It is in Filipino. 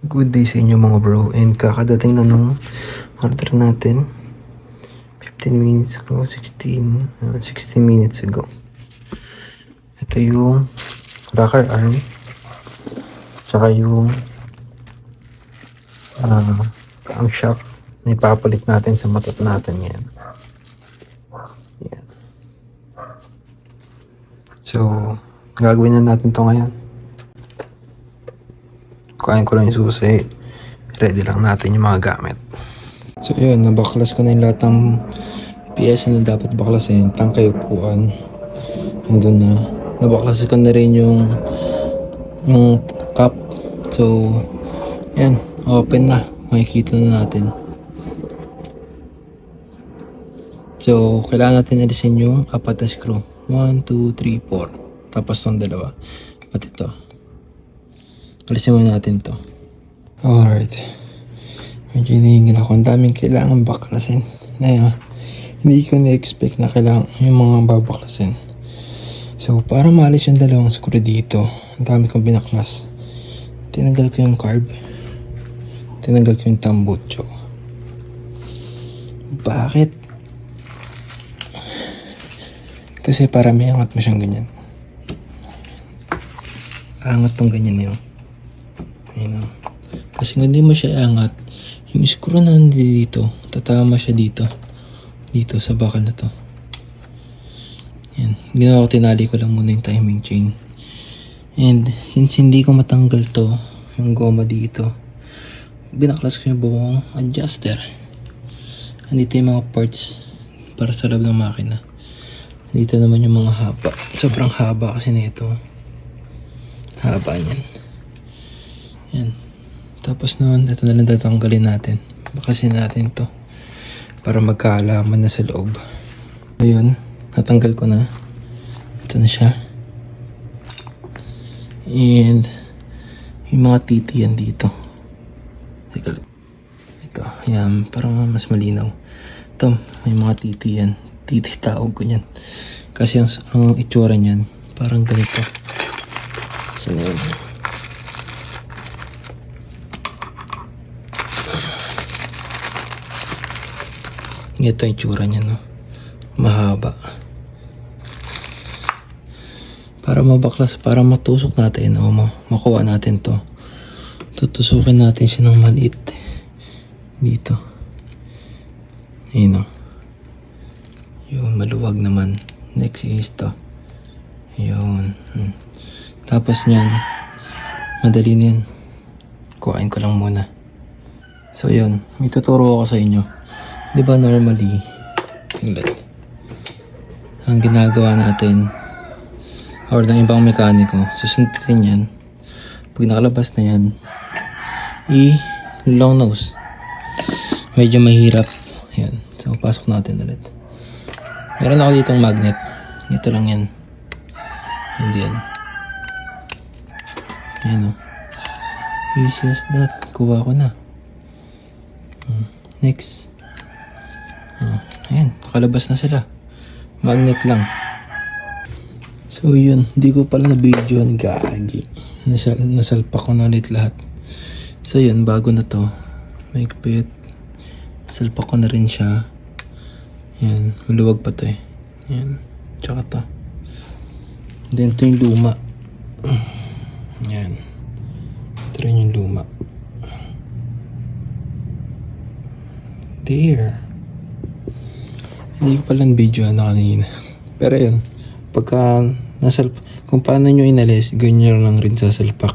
Good day sa inyo mga bro, and kakadating na nung order natin 15 minutes ago, 16 minutes ago. Ito yung rocker arm tsaka yung camshaft na ipapalit natin sa motor natin yan. So gagawin na natin to ngayon. Kuhain ko lang yung susi. Ready lang natin yung mga gamit. So yun, nabaklas ko na yung lahat ng piyesa na dapat baklasin. Tangkay, upuan. Hanggang na. Nabaklas ko na rin yung cup. So, yan. Open na. Makikita na natin. So, kailangan natin alisin yung apat na screw. 1, 2, 3, 4. Tapos itong dalawa. Pati ito. Alisin muna natin to. Alright. Medyo hinihingil ako. Ang daming kailangan baklasin. Hindi ko na-expect na kailangan yung mga babaklasin. So, para maalis yung dalawang screw dito, ang dami kong binaklas. Tinanggal ko yung carb. Tinanggal ko yung tambucho. Bakit? Kasi para may angat mo siyang ganyan. Angat tong ganyan yun. Ayun. Kasi kung hindi mo siya angat, yung screw na dito, tatama siya dito sa bakal na to. Yan. Ginawa ko, tinali ko lang muna yung timing chain. And since hindi ko matanggal to, yung goma dito, binaklas ko yung buong adjuster. Andito yung mga parts para sa loob ng makina. Dito naman yung mga haba. Sobrang haba kasi nito. Haba niyan. Yan. Tapos noon, ito na lang tatanggalin natin. Baklasin natin to para magkaalaman na sa loob. Ayun, natanggal ko na. Ito na siya. And yung mga titi yan dito. Ito, yan, parang mas malinaw. Ito, may mga titi yan. Titi taog ko yan. Kasi ang itsura niyan, parang ganito. So, ito yung tsura niya, no? Mahaba. Para mabaklas, para matusok natin, o makuha natin to. Tutusukin natin siya ng maliit. Dito. Ayun, no? Yun, maluwag naman. Next is to. Yun. Tapos niyan, madali na yun. Kuhain ko lang muna. So, yun. May tuturo ako sa inyo. Diba normally, ang ginagawa natin or ng ibang mekaniko, susundutin yan. Pag nakalabas na yan, long nose. Medyo mahirap. Yan. So, pasok natin ulit. Meron ako ditong magnet. Ito lang yan. Hindi yan. Yan o. Easy as that. Kuha ko na. Next. Ayan, nakalabas na sila. Magnet lang. So yun, hindi ko pala na-video ang gagi. Nasalpak ko na ulit lahat. So yun, bago na to. Maigpit. Nasalpak ko na rin siya. Ayan, maluwag pa to eh. Ayan, tsaka to. Then ito yung luma. Ayan. Ito rin yung luma. There. Hindi ko palang video na kanina. Pero yun, pagka kung paano nyo inalis, ganyan lang rin sa salpak.